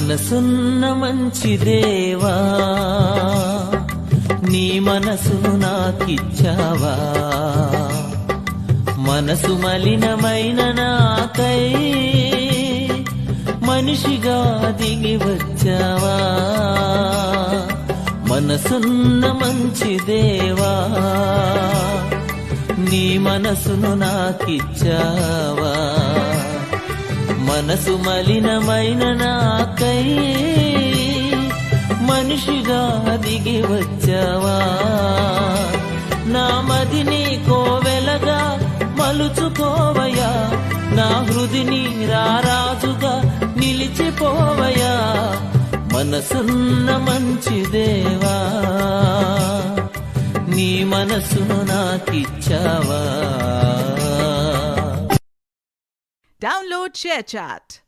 మనసున్న మంచి దేవా, నీ మనసును నాకిచ్చావా? మనసు మలినమైన నాకై మనిషిగా దిగి వచ్చావా? మనసున్న మంచి దేవా, నీ మనసును నాకిచ్చావా? మనసు మలినమైన నాకై మనిషిగా దిగి వచ్చావా? నా మదిని కోవెలగా మలుచుకోవయా, నా హృదిని రారాజుగా నిలిచిపోవయా. మనసున్న మంచి దేవా, నీ మనసును నాకిచ్చావా? Download ShareChat.